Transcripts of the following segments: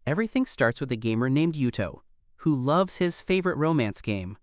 Everything starts with a gamer named Yuto, who loves his favorite romance game.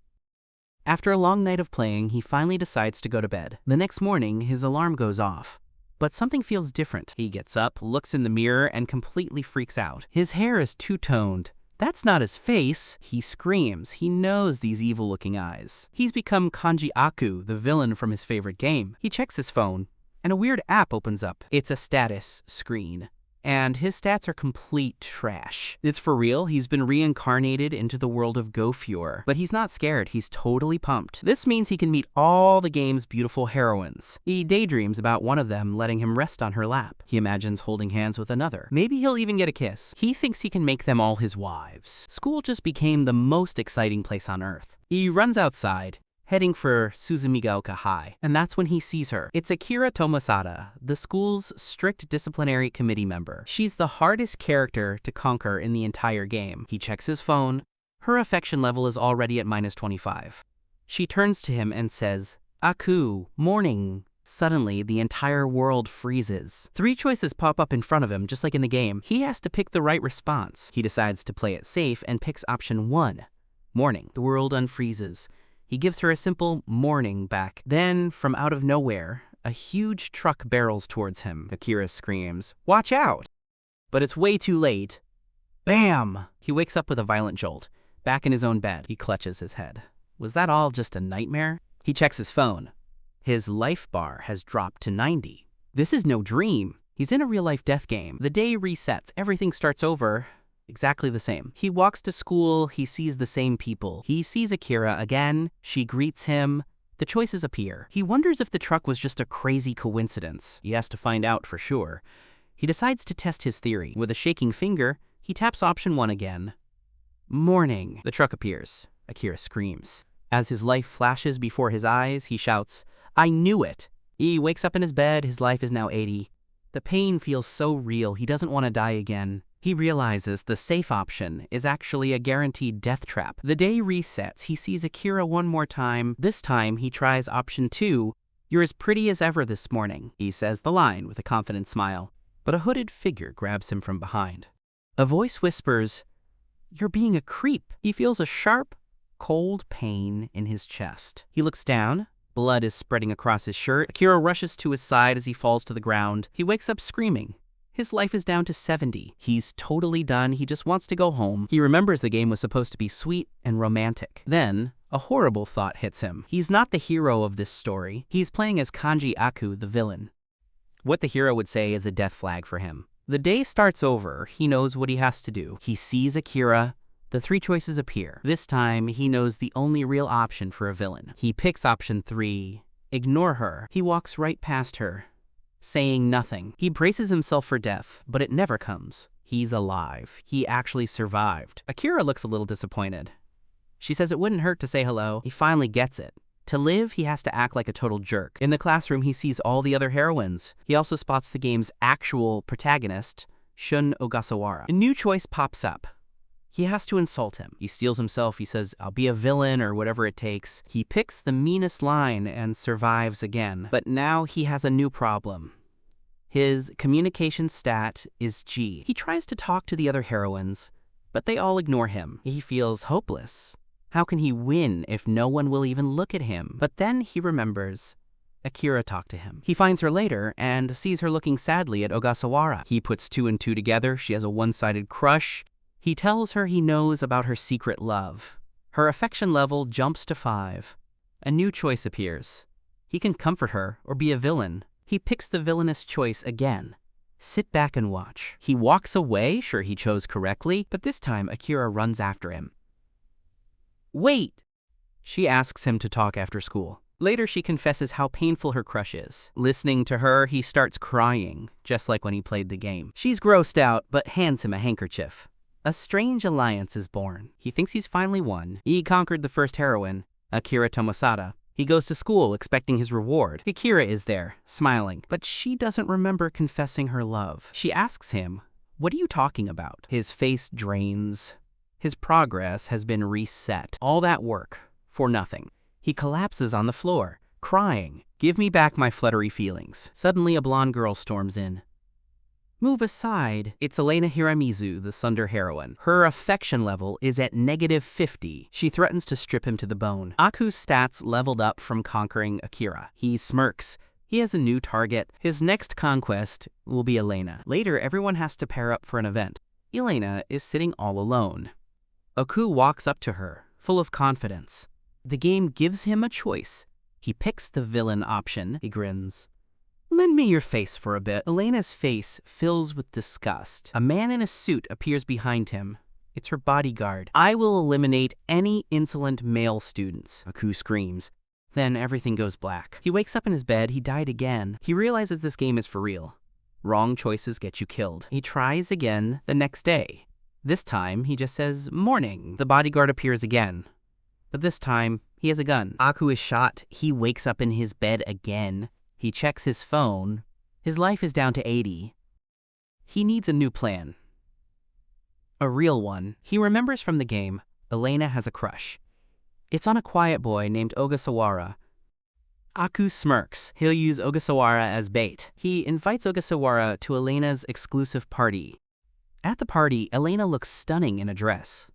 After a long night of playing, he finally decides to go to bed. The next morning, his alarm goes off. But something feels different. He gets up, looks in the mirror, and completely freaks out. His hair is two-toned. That's not his face. He screams. He knows these evil-looking eyes. He's become Kanji Aku, the villain from his favorite game. He checks his phone, and a weird app opens up. It's a status screen. And his stats are complete trash. It's for real, he's been reincarnated into the world of Gofure. But he's not scared, he's totally pumped. This means he can meet all the game's beautiful heroines. He daydreams about one of them letting him rest on her lap. He imagines holding hands with another. Maybe he'll even get a kiss. He thinks he can make them all his wives. School just became the most exciting place on Earth. He runs outside, heading for Suzumigaoka High, and that's when he sees her. It's Akira Tomosada, the school's strict disciplinary committee member. She's the hardest character to conquer in the entire game. He checks his phone. Her affection level is already at -25. She turns to him and says, "Aku, morning." Suddenly, the entire world freezes. 3 choices pop up in front of him, just like in the game. He has to pick the right response. He decides to play it safe and picks option 1, morning. The world unfreezes. He gives her a simple morning back. Then, from out of nowhere, a huge truck barrels towards him. Akira screams, "Watch out!" But it's way too late. Bam! He wakes up with a violent jolt. Back in his own bed, he clutches his head. Was that all just a nightmare? He checks his phone. His life bar has dropped to 90. This is no dream. He's in a real-life death game. The day resets. Everything starts over. Exactly the same. He walks to school, he sees the same people. He sees Akira again, she greets him. The choices appear. He wonders if the truck was just a crazy coincidence. He has to find out for sure. He decides to test his theory. With a shaking finger, he taps option 1 again. Morning. The truck appears. Akira screams. As his life flashes before his eyes, he shouts, "I knew it!" He wakes up in his bed, his life is now 80. The pain feels so real, he doesn't want to die again. He realizes the safe option is actually a guaranteed death trap. The day resets, he sees Akira one more time. This time, he tries option 2, "You're as pretty as ever this morning." He says the line with a confident smile, but a hooded figure grabs him from behind. A voice whispers, "You're being a creep." He feels a sharp, cold pain in his chest. He looks down. Blood is spreading across his shirt. Akira rushes to his side as he falls to the ground. He wakes up screaming. His life is down to 70. He's totally done. He just wants to go home. He remembers the game was supposed to be sweet and romantic. Then, a horrible thought hits him. He's not the hero of this story. He's playing as Kanji Aku, the villain. What the hero would say is a death flag for him. The day starts over. He knows what he has to do. He sees Akira. The 3 choices appear. This time, he knows the only real option for a villain. He picks option 3. Ignore her. He walks right past her, saying nothing. He braces himself for death, but it never comes. He's alive. He actually survived. Akira looks a little disappointed. She says it wouldn't hurt to say hello. He finally gets it. To live, he has to act like a total jerk. In the classroom, he sees all the other heroines. He also spots the game's actual protagonist, Shun Ogasawara. A new choice pops up. He has to insult him. He steels himself. He says, "I'll be a villain," or whatever it takes. He picks the meanest line and survives again. But now he has a new problem. His communication stat is G. He tries to talk to the other heroines, but they all ignore him. He feels hopeless. How can he win if no one will even look at him? But then he remembers Akira talked to him. He finds her later and sees her looking sadly at Ogasawara. He puts 2 and 2 together. She has a one-sided crush. He tells her he knows about her secret love. Her affection level jumps to 5. A new choice appears. He can comfort her or be a villain. He picks the villainous choice again. Sit back and watch. He walks away, sure he chose correctly, but this time Akira runs after him. "Wait!" She asks him to talk after school. Later, she confesses how painful her crush is. Listening to her, he starts crying, just like when he played the game. She's grossed out, but hands him a handkerchief. A strange alliance is born. He thinks he's finally won. He conquered the first heroine, Akira Tomosada. He goes to school expecting his reward. Akira is there, smiling, but she doesn't remember confessing her love. She asks him, "What are you talking about?" His face drains. His progress has been reset. All that work for nothing. He collapses on the floor, crying, "Give me back my fluttery feelings." Suddenly, a blonde girl storms in. Move aside. It's Elena Hiramizu, the Sunder heroine. Her affection level is at -50. She threatens to strip him to the bone. Aku's stats leveled up from conquering Akira. He smirks. He has a new target. His next conquest will be Elena. Later, everyone has to pair up for an event. Elena is sitting all alone. Aku walks up to her, full of confidence. The game gives him a choice. He picks the villain option. He grins. Lend me your face for a bit. Elena's face fills with disgust. A man in a suit appears behind him. It's her bodyguard. I will eliminate any insolent male students, Aku screams. Then everything goes black. He wakes up in his bed. He died again. He realizes this game is for real. Wrong choices get you killed. He tries again the next day. This time, he just says, morning. The bodyguard appears again. But this time, he has a gun. Aku is shot. He wakes up in his bed again. He checks his phone. His life is down to 80. He needs a new plan. A real one. He remembers from the game, Elena has a crush. It's on a quiet boy named Ogasawara. Aku smirks. He'll use Ogasawara as bait. He invites Ogasawara to Elena's exclusive party. At the party, Elena looks stunning in a dress.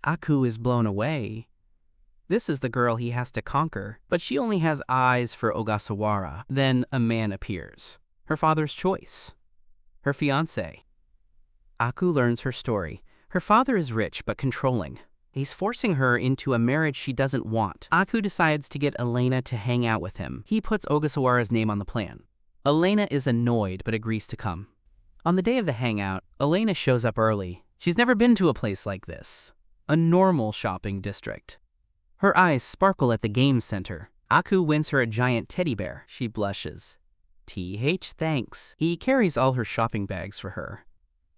Aku is blown away. This is the girl he has to conquer, but she only has eyes for Ogasawara. Then a man appears. Her father's choice. Her fiancé. Aku learns her story. Her father is rich but controlling. He's forcing her into a marriage she doesn't want. Aku decides to get Elena to hang out with him. He puts Ogasawara's name on the plan. Elena is annoyed but agrees to come. On the day of the hangout, Elena shows up early. She's never been to a place like this. A normal shopping district. Her eyes sparkle at the game center. Aku wins her a giant teddy bear. She blushes. Thanks. He carries all her shopping bags for her.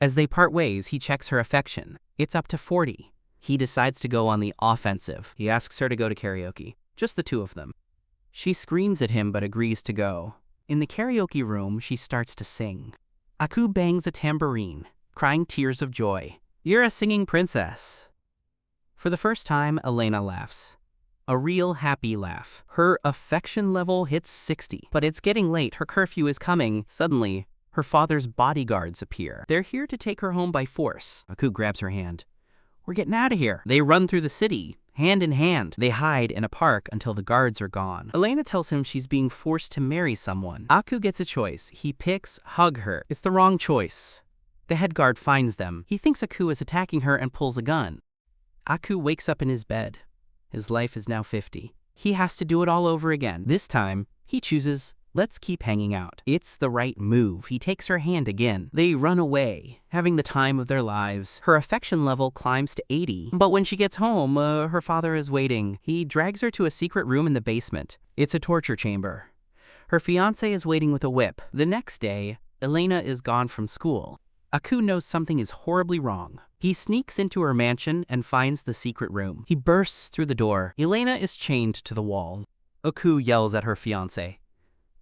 As they part ways, he checks her affection. It's up to 40. He decides to go on the offensive. He asks her to go to karaoke. Just the two of them. She screams at him but agrees to go. In the karaoke room, she starts to sing. Aku bangs a tambourine, crying tears of joy. You're a singing princess. For the first time, Elena laughs. A real happy laugh. Her affection level hits 60. But it's getting late. Her curfew is coming. Suddenly, her father's bodyguards appear. They're here to take her home by force. Aku grabs her hand. We're getting out of here. They run through the city, hand in hand. They hide in a park until the guards are gone. Elena tells him she's being forced to marry someone. Aku gets a choice. He picks hug her. It's the wrong choice. The head guard finds them. He thinks Aku is attacking her and pulls a gun. Aku wakes up in his bed. His life is now 50. He has to do it all over again. This time, he chooses, let's keep hanging out. It's the right move. He takes her hand again. They run away, having the time of their lives. Her affection level climbs to 80. But when she gets home, her father is waiting. He drags her to a secret room in the basement. It's a torture chamber. Her fiancé is waiting with a whip. The next day, Elena is gone from school. Aku knows something is horribly wrong. He sneaks into her mansion and finds the secret room. He bursts through the door. Elena is chained to the wall. Aku yells at her fiancé.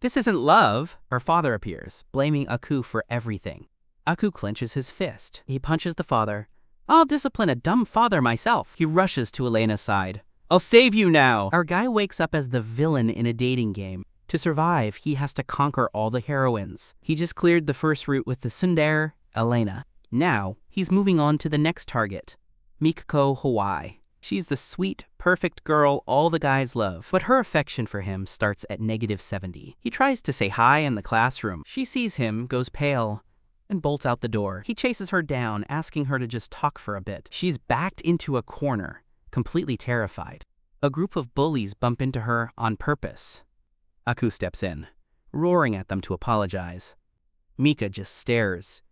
This isn't love. Her father appears, blaming Aku for everything. Aku clenches his fist. He punches the father. I'll discipline a dumb father myself. He rushes to Elena's side. I'll save you now. Our guy wakes up as the villain in a dating game. To survive, he has to conquer all the heroines. He just cleared the first route with the tsundere, Elena. Now, he's moving on to the next target, Mikako Hawaii. She's the sweet, perfect girl all the guys love, but her affection for him starts at -70. He tries to say hi in the classroom. She sees him, goes pale, and bolts out the door. He chases her down, asking her to just talk for a bit. She's backed into a corner, completely terrified. A group of bullies bump into her on purpose. Aku steps in, roaring at them to apologize. Mika just stares,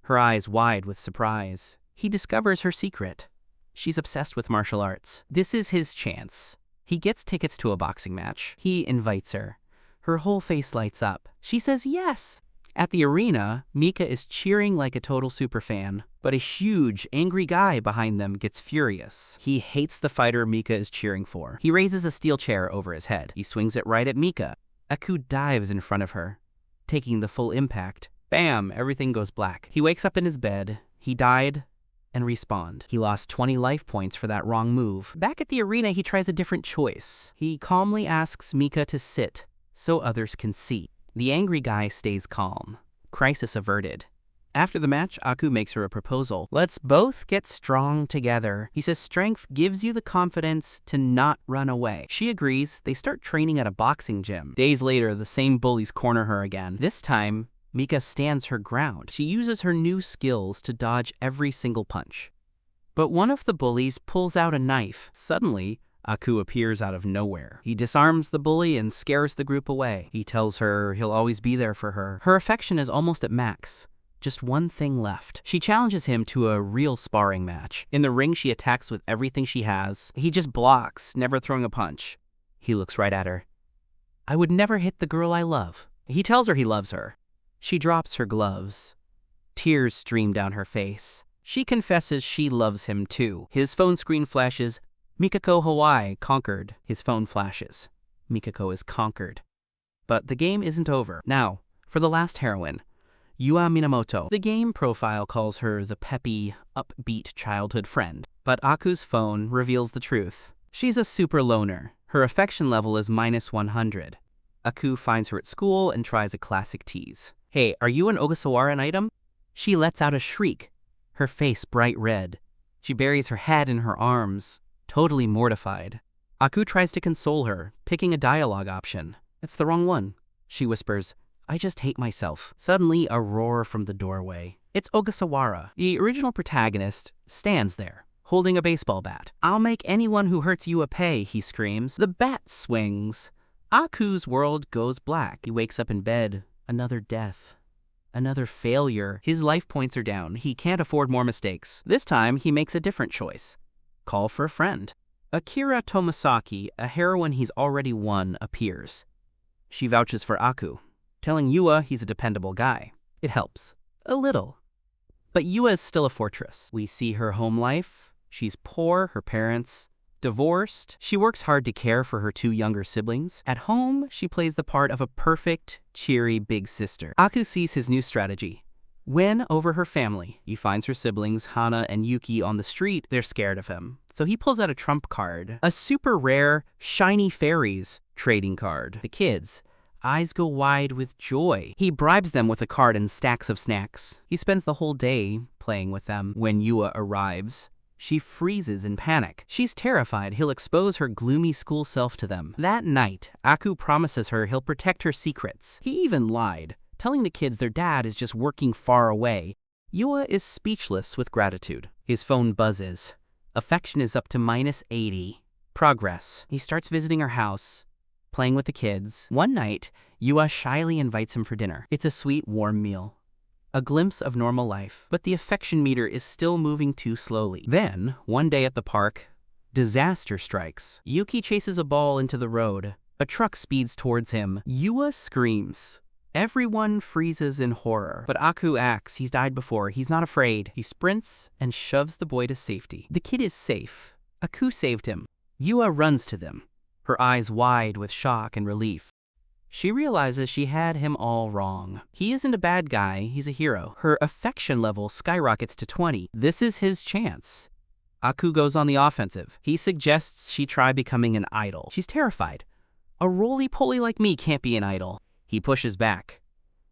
her eyes wide with surprise. He discovers her secret. She's obsessed with martial arts. This is his chance. He gets tickets to a boxing match. He invites her. Her whole face lights up. She says yes. At the arena, Mika is cheering like a total superfan, but a huge, angry guy behind them gets furious. He hates the fighter Mika is cheering for. He raises a steel chair over his head. He swings it right at Mika. Aku dives in front of her, taking the full impact. Bam! Everything goes black. He wakes up in his bed. He died and respawned. He lost 20 life points for that wrong move. Back at the arena, he tries a different choice. He calmly asks Mika to sit so others can see. The angry guy stays calm. Crisis averted. After the match, Aku makes her a proposal. Let's both get strong together. He says strength gives you the confidence to not run away. She agrees. They start training at a boxing gym. Days later, the same bullies corner her again. This time, Mika stands her ground. She uses her new skills to dodge every single punch. But one of the bullies pulls out a knife. Suddenly, Aku appears out of nowhere. He disarms the bully and scares the group away. He tells her he'll always be there for her. Her affection is almost at max. Just one thing left. She challenges him to a real sparring match. In the ring, she attacks with everything she has. He just blocks, never throwing a punch. He looks right at her. I would never hit the girl I love. He tells her he loves her. She drops her gloves. Tears stream down her face. She confesses she loves him too. His phone screen flashes, Mikako Hawaii conquered. His phone flashes. Mikako is conquered. But the game isn't over. Now, for the last heroine, Yua Minamoto. The game profile calls her the peppy, upbeat childhood friend. But Aku's phone reveals the truth. She's a super loner. Her affection level is -100. Aku finds her at school and tries a classic tease. Hey, are you an Ogasawaran item? She lets out a shriek, her face bright red. She buries her head in her arms, totally mortified. Aku tries to console her, picking a dialogue option. It's the wrong one. She whispers, I just hate myself. Suddenly, a roar from the doorway. It's Ogasawara. The original protagonist stands there, holding a baseball bat. I'll make anyone who hurts you pay, he screams. The bat swings. Aku's world goes black. He wakes up in bed. Another death. Another failure. His life points are down. He can't afford more mistakes. This time, he makes a different choice. Call for a friend. Akira Tomasaki, a heroine he's already won, appears. She vouches for Aku, telling Yua he's a dependable guy. It helps. A little. But Yua is still a fortress. We see her home life. She's poor, her parents divorced. She works hard to care for her 2 younger siblings. At home, she plays the part of a perfect, cheery big sister. Aku sees his new strategy. Win over her family. He finds her siblings, Hana and Yuki, on the street. They're scared of him. So he pulls out a trump card. A super rare, shiny fairies trading card. The kids, eyes go wide with joy. He bribes them with a card and stacks of snacks. He spends the whole day playing with them. When Yua arrives, she freezes in panic. She's terrified he'll expose her gloomy school self to them. That night, Aku promises her he'll protect her secrets. He even lied, telling the kids their dad is just working far away. Yua is speechless with gratitude. His phone buzzes. Affection is up to -80. Progress. He starts visiting her house, playing with the kids. One night, Yua shyly invites him for dinner. It's a sweet, warm meal. A glimpse of normal life, but the affection meter is still moving too slowly. Then, one day at the park, disaster strikes. Yuki chases a ball into the road. A truck speeds towards him. Yua screams. Everyone freezes in horror, but Aku acts. He's died before. He's not afraid. He sprints and shoves the boy to safety. The kid is safe. Aku saved him. Yua runs to them, her eyes wide with shock and relief. She realizes she had him all wrong. He isn't a bad guy, he's a hero. Her affection level skyrockets to 20. This is his chance. Aku goes on the offensive. He suggests she try becoming an idol. She's terrified. A roly-poly like me can't be an idol. He pushes back.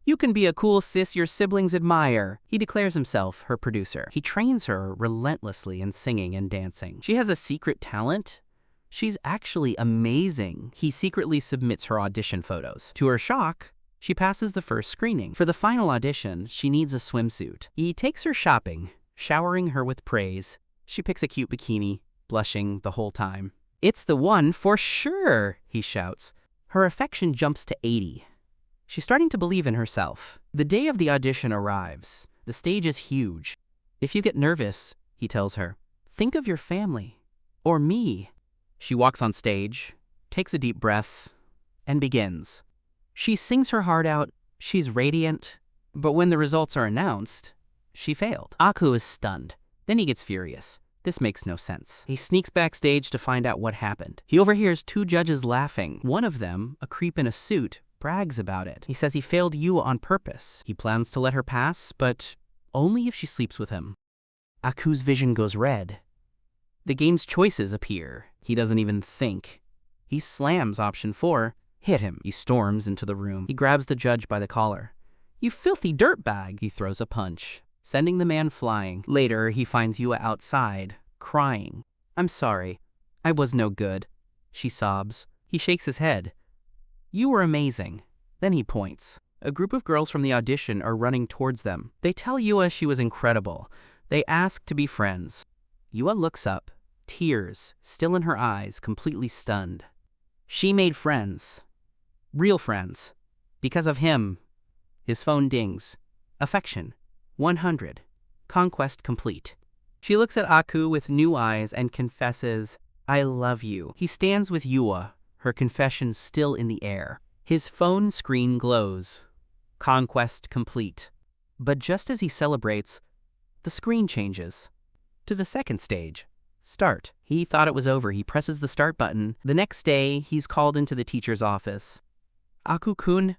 You can be a cool sis your siblings admire. He declares himself her producer. He trains her relentlessly in singing and dancing. She has a secret talent. She's actually amazing. He secretly submits her audition photos. To her shock, she passes the first screening. For the final audition, she needs a swimsuit. He takes her shopping, showering her with praise. She picks a cute bikini, blushing the whole time. It's the one for sure, he shouts. Her affection jumps to 80. She's starting to believe in herself. The day of the audition arrives. The stage is huge. If you get nervous, he tells her, think of your family. Or me. She walks on stage, takes a deep breath, and begins. She sings her heart out. She's radiant. But when the results are announced, she failed. Aku is stunned. Then he gets furious. This makes no sense. He sneaks backstage to find out what happened. He overhears 2 judges laughing. One of them, a creep in a suit, brags about it. He says he failed Yua on purpose. He plans to let her pass, but only if she sleeps with him. Aku's vision goes red. The game's choices appear. He doesn't even think. He slams option 4. Hit him. He storms into the room. He grabs the judge by the collar. You filthy dirtbag! He throws a punch, sending the man flying. Later, he finds Yua outside, crying. I'm sorry. I was no good. She sobs. He shakes his head. You were amazing. Then he points. A group of girls from the audition are running towards them. They tell Yua she was incredible. They ask to be friends. Yua looks up, tears still in her eyes, completely stunned. She made friends. Real friends. Because of him. His phone dings. Affection. 100. Conquest complete. She looks at Aku with new eyes and confesses, I love you. He stands with Yua, her confession still in the air. His phone screen glows. Conquest complete. But just as he celebrates, the screen changes. To the second stage. Start. He thought it was over. He presses the start button. The next day, he's called into the teacher's office. Aku-kun,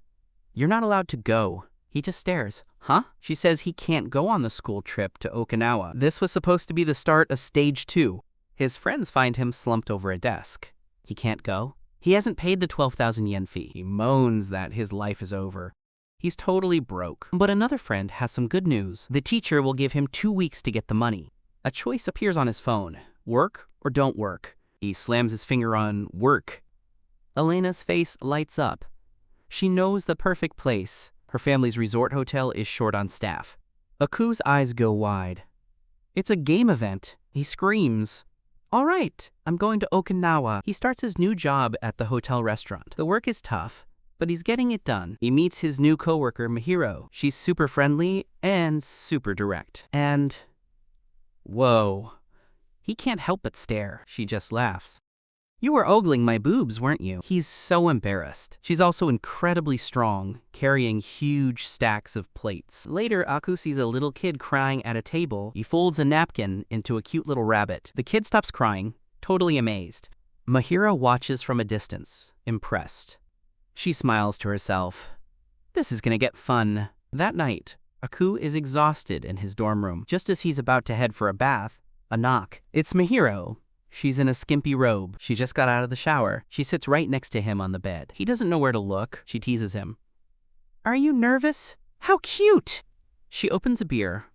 you're not allowed to go. He just stares. Huh? She says he can't go on the school trip to Okinawa. This was supposed to be the start of stage 2. His friends find him slumped over a desk. He can't go. He hasn't paid the 12,000 yen fee. He moans that his life is over. He's totally broke. But another friend has some good news. The teacher will give him 2 weeks to get the money. A choice appears on his phone. Work or don't work. He slams his finger on work. Elena's face lights up. She knows the perfect place. Her family's resort hotel is short on staff. Aku's eyes go wide. It's a game event. He screams. All right, I'm going to Okinawa. He starts his new job at the hotel restaurant. The work is tough, but he's getting it done. He meets his new coworker, Mihiro. She's super friendly and super direct. And whoa. He can't help but stare. She just laughs. You were ogling my boobs, weren't you? He's so embarrassed. She's also incredibly strong, carrying huge stacks of plates. Later, Aku sees a little kid crying at a table. He folds a napkin into a cute little rabbit. The kid stops crying, totally amazed. Mihiro watches from a distance, impressed. She smiles to herself. This is gonna get fun. That night, Aku is exhausted in his dorm room. Just as he's about to head for a bath, a knock. It's Mihiro. She's in a skimpy robe. She just got out of the shower. She sits right next to him on the bed. He doesn't know where to look. She teases him. Are you nervous? How cute! She opens a beer,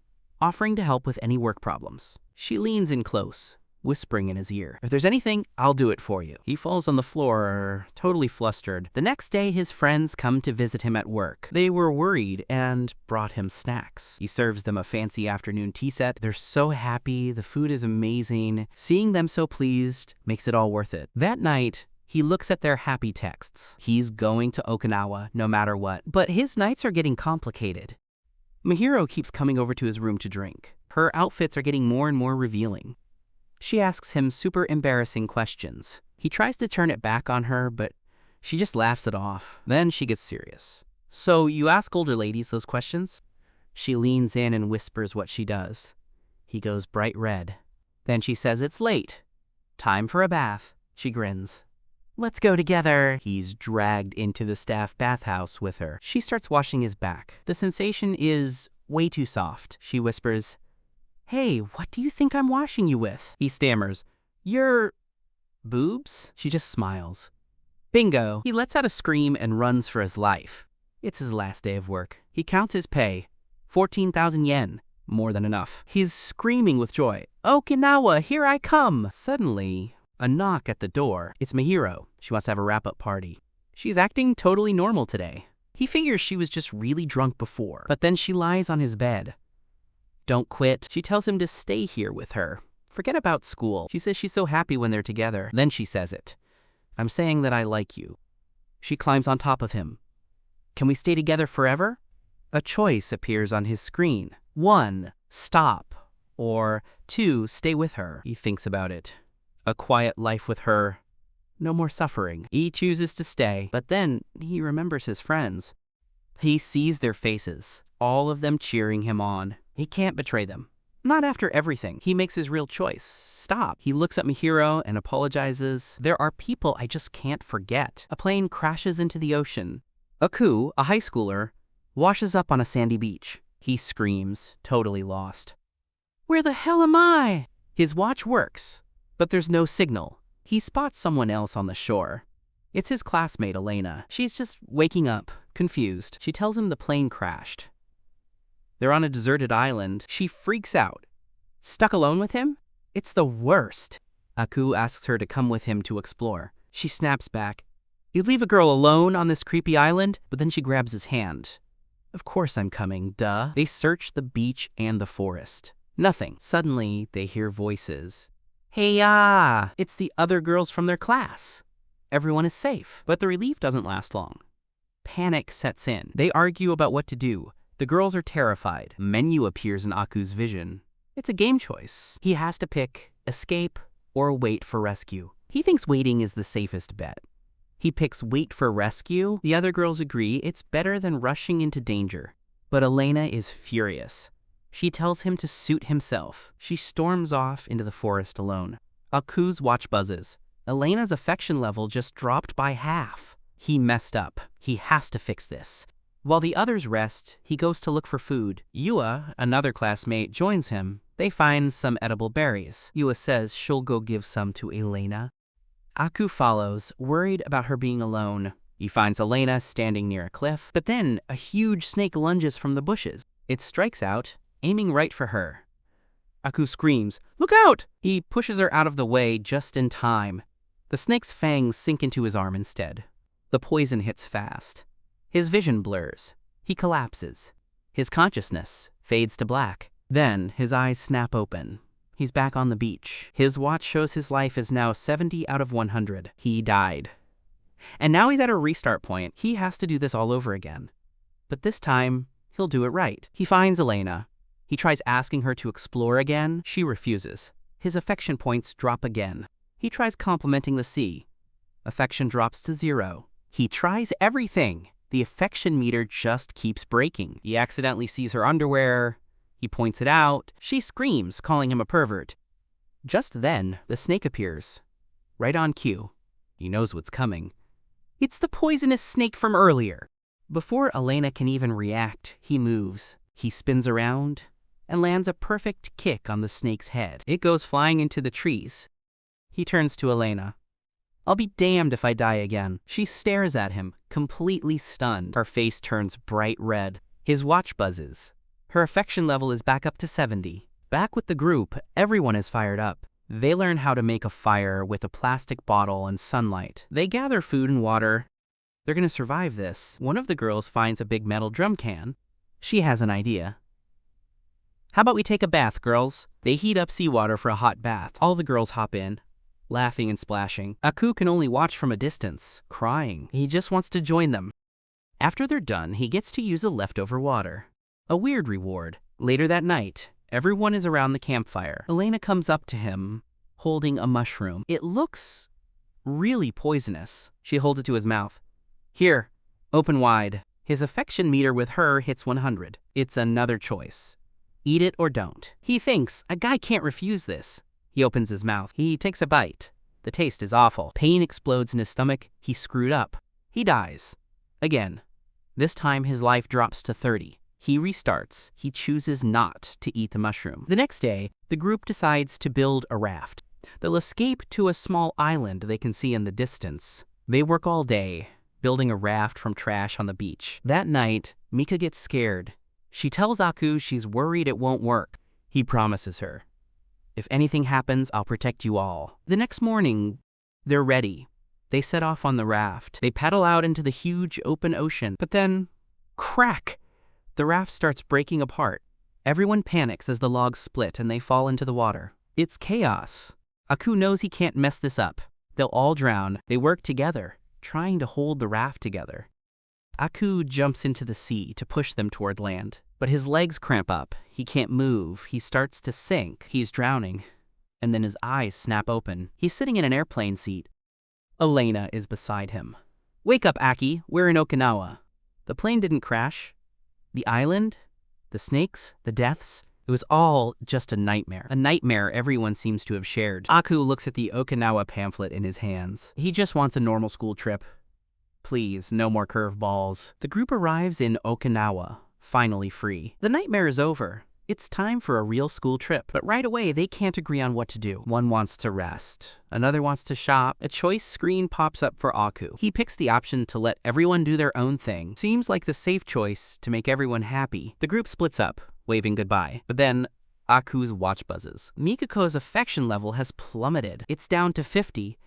offering to help with any work problems. She leans in close, whispering in his ear. If there's anything, I'll do it for you. He falls on the floor, totally flustered. The next day, his friends come to visit him at work. They were worried and brought him snacks. He serves them a fancy afternoon tea set. They're so happy. The food is amazing. Seeing them so pleased makes it all worth it. That night, he looks at their happy texts. He's going to Okinawa no matter what. But his nights are getting complicated. Mihiro keeps coming over to his room to drink. Her outfits are getting more and more revealing. She asks him super embarrassing questions. He tries to turn it back on her, but she just laughs it off. Then she gets serious. So you ask older ladies those questions? She leans in and whispers what she does. He goes bright red. Then she says it's late. Time for a bath. She grins. Let's go together. He's dragged into the staff bathhouse with her. She starts washing his back. The sensation is way too soft. She whispers, Hey, what do you think I'm washing you with? He stammers, Your boobs? She just smiles. Bingo! He lets out a scream and runs for his life. It's his last day of work. He counts his pay. 14,000 yen. More than enough. He's screaming with joy. Okinawa, here I come! Suddenly, a knock at the door. It's Mihiro. She wants to have a wrap-up party. She's acting totally normal today. He figures she was just really drunk before, but then she lies on his bed. Don't quit. She tells him to stay here with her. Forget about school. She says she's so happy when they're together. Then she says it. I'm saying that I like you. She climbs on top of him. Can we stay together forever? A choice appears on his screen. 1, stop. Or 2, stay with her. He thinks about it. A quiet life with her. No more suffering. He chooses to stay, but then he remembers his friends. He sees their faces, all of them cheering him on. He can't betray them. Not after everything. He makes his real choice. Stop. He looks at Mihiro and apologizes. There are people I just can't forget. A plane crashes into the ocean. Aku, a high schooler, washes up on a sandy beach. He screams, totally lost. Where the hell am I? His watch works, but there's no signal. He spots someone else on the shore. It's his classmate, Elena. She's just waking up, confused. She tells him the plane crashed. They're on a deserted island. She freaks out. Stuck alone with him? It's the worst. Aku asks her to come with him to explore. She snaps back. "You'd leave a girl alone on this creepy island?" But then she grabs his hand. "Of course I'm coming, duh." They search the beach and the forest. Nothing. Suddenly, they hear voices. Hey-ya! It's the other girls from their class. Everyone is safe. But the relief doesn't last long. Panic sets in. They argue about what to do. The girls are terrified. A menu appears in Aku's vision. It's a game choice. He has to pick escape or wait for rescue. He thinks waiting is the safest bet. He picks wait for rescue. The other girls agree it's better than rushing into danger. But Elena is furious. She tells him to suit himself. She storms off into the forest alone. Aku's watch buzzes. Elena's affection level just dropped by half. He messed up. He has to fix this. While the others rest, he goes to look for food. Yua, another classmate, joins him. They find some edible berries. Yua says she'll go give some to Elena. Aku follows, worried about her being alone. He finds Elena standing near a cliff, but then a huge snake lunges from the bushes. It strikes out, aiming right for her. Aku screams, "Look out!" He pushes her out of the way just in time. The snake's fangs sink into his arm instead. The poison hits fast. His vision blurs. He collapses. His consciousness fades to black. Then his eyes snap open. He's back on the beach. His watch shows his life is now 70 out of 100. He died. And now he's at a restart point. He has to do this all over again. But this time, he'll do it right. He finds Elena. He tries asking her to explore again. She refuses. His affection points drop again. He tries complimenting the sea. Affection drops to 0. He tries everything. The affection meter just keeps breaking. He accidentally sees her underwear. He points it out. She screams, calling him a pervert. Just then, the snake appears. Right on cue. He knows what's coming. It's the poisonous snake from earlier. Before Elena can even react, he moves. He spins around and lands a perfect kick on the snake's head. It goes flying into the trees. He turns to Elena. "I'll be damned if I die again." She stares at him, completely stunned. Her face turns bright red. His watch buzzes. Her affection level is back up to 70. Back with the group, everyone is fired up. They learn how to make a fire with a plastic bottle and sunlight. They gather food and water. They're gonna survive this. One of the girls finds a big metal drum can. She has an idea. "How about we take a bath, girls?" They heat up seawater for a hot bath. All the girls hop in, laughing and splashing. Aku can only watch from a distance, crying. He just wants to join them. After they're done, he gets to use the leftover water. A weird reward. Later that night, everyone is around the campfire. Elena comes up to him, holding a mushroom. It looks really poisonous. She holds it to his mouth. "Here, open wide." His affection meter with her hits 100. It's another choice. Eat it or don't. He thinks, a guy can't refuse this. He opens his mouth. He takes a bite. The taste is awful. Pain explodes in his stomach. He's screwed up. He dies. Again. This time his life drops to 30. He restarts. He chooses not to eat the mushroom. The next day, the group decides to build a raft. They'll escape to a small island they can see in the distance. They work all day, building a raft from trash on the beach. That night, Mika gets scared. She tells Aku she's worried it won't work. He promises her, "If anything happens, I'll protect you all." The next morning, they're ready. They set off on the raft. They paddle out into the huge open ocean. But then, crack! The raft starts breaking apart. Everyone panics as the logs split and they fall into the water. It's chaos. Aku knows he can't mess this up. They'll all drown. They work together, trying to hold the raft together. Aku jumps into the sea to push them toward land. But his legs cramp up. He can't move. He starts to sink. He's drowning. And then his eyes snap open. He's sitting in an airplane seat. Elena is beside him. "Wake up, Aki. We're in Okinawa." The plane didn't crash. The island, the snakes, the deaths, it was all just a nightmare. A nightmare everyone seems to have shared. Aku looks at the Okinawa pamphlet in his hands. He just wants a normal school trip. Please, no more curveballs. The group arrives in Okinawa, finally free. The nightmare is over. It's time for a real school trip, but right away they can't agree on what to do. One wants to rest, another wants to shop. A choice screen pops up for Aku. He picks the option to let everyone do their own thing. Seems like the safe choice to make everyone happy. The group splits up, waving goodbye. But then Aku's watch buzzes. Mikiko's affection level has plummeted. It's down to 50.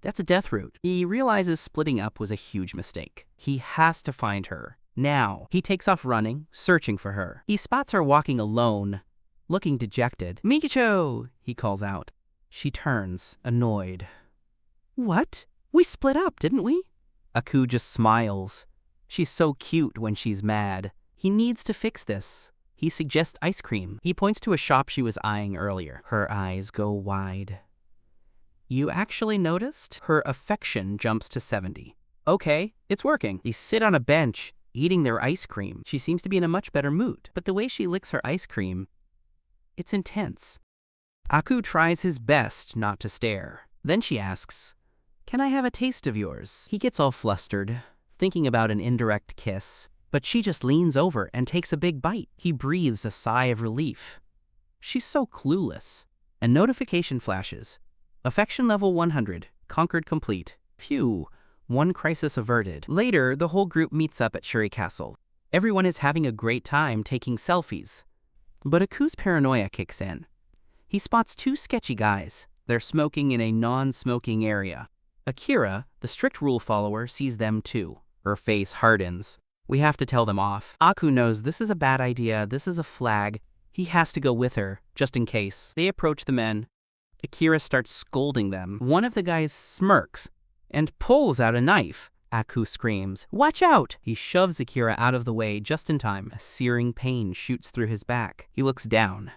That's a death route. He realizes splitting up was a huge mistake. He has to find her. Now, he takes off running, searching for her. He spots her walking alone, looking dejected. "Mikicho!" he calls out. She turns, annoyed. "What? We split up, didn't we?" Aku just smiles. She's so cute when she's mad. He needs to fix this. He suggests ice cream. He points to a shop she was eyeing earlier. Her eyes go wide. "You actually noticed?" Her affection jumps to 70. Okay, it's working. They sit on a bench, eating their ice cream. She seems to be in a much better mood, but the way she licks her ice cream, it's intense. Aku tries his best not to stare. Then she asks, "Can I have a taste of yours?" He gets all flustered, thinking about an indirect kiss, but she just leans over and takes a big bite. He breathes a sigh of relief. She's so clueless. A notification flashes. Affection level 100, conquered complete. Phew. One crisis averted. Later, the whole group meets up at Shuri Castle. Everyone is having a great time taking selfies. But Aku's paranoia kicks in. He spots two sketchy guys. They're smoking in a non-smoking area. Akira, the strict rule follower, sees them too. Her face hardens. We have to tell them off. Aku knows this is a bad idea, this is a flag. He has to go with her, just in case. They approach the men. Akira starts scolding them. One of the guys smirks and pulls out a knife. Aku screams, "Watch out!" He shoves Akira out of the way just in time. A searing pain shoots through his back. He looks down.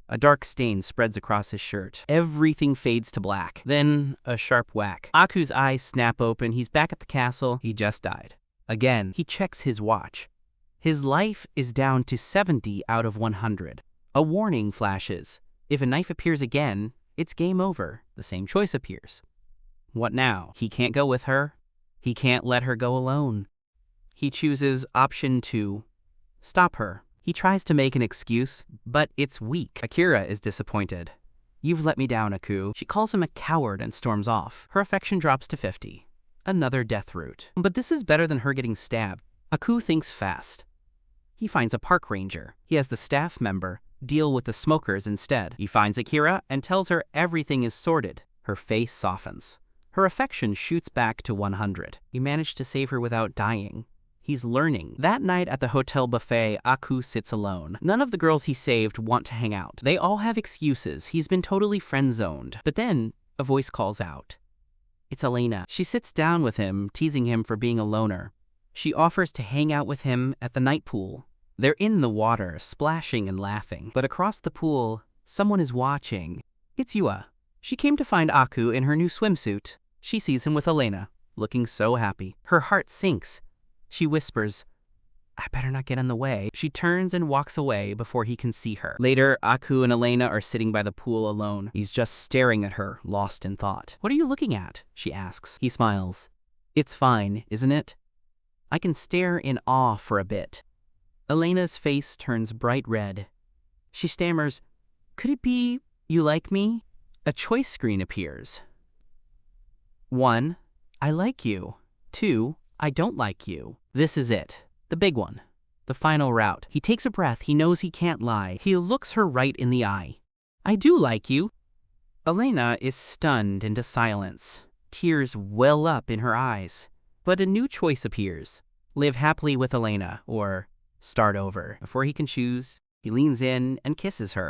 A dark stain spreads across his shirt. Everything fades to black. Then, a sharp whack. Aku's eyes snap open. He's back at the castle. He just died. Again, he checks his watch. His life is down to 70 out of 100. A warning flashes. If a knife appears again, it's game over. The same choice appears. What now? He can't go with her. He can't let her go alone. He chooses option 2. Stop her. He tries to make an excuse, but it's weak. Akira is disappointed. "You've let me down, Aku." She calls him a coward and storms off. Her affection drops to 50. Another death route. But this is better than her getting stabbed. Aku thinks fast. He finds a park ranger. He has the staff member deal with the smokers instead. He finds Akira and tells her everything is sorted. Her face softens. Her affection shoots back to 100. He managed to save her without dying. He's learning. That night at the hotel buffet, Aku sits alone. None of the girls he saved want to hang out. They all have excuses. He's been totally friend-zoned. But then, a voice calls out. It's Elena. She sits down with him, teasing him for being a loner. She offers to hang out with him at the night pool. They're in the water, splashing and laughing. But across the pool, someone is watching. It's Yua. She came to find Aku in her new swimsuit. She sees him with Elena, looking so happy. Her heart sinks. She whispers, "I better not get in the way." She turns and walks away before he can see her. Later, Aku and Elena are sitting by the pool alone. He's just staring at her, lost in thought. "What are you looking at?" she asks. He smiles. "It's fine, isn't it? I can stare in awe for a bit." Elena's face turns bright red. She stammers, "Could it be you like me?" A choice screen appears. 1. I like you. 2. I don't like you. This is it. The big one. The final route. He takes a breath. He knows he can't lie. He looks her right in the eye. "I do like you." Elena is stunned into silence. Tears well up in her eyes. But a new choice appears. Live happily with Elena, or start over. Before he can choose, he leans in and kisses her.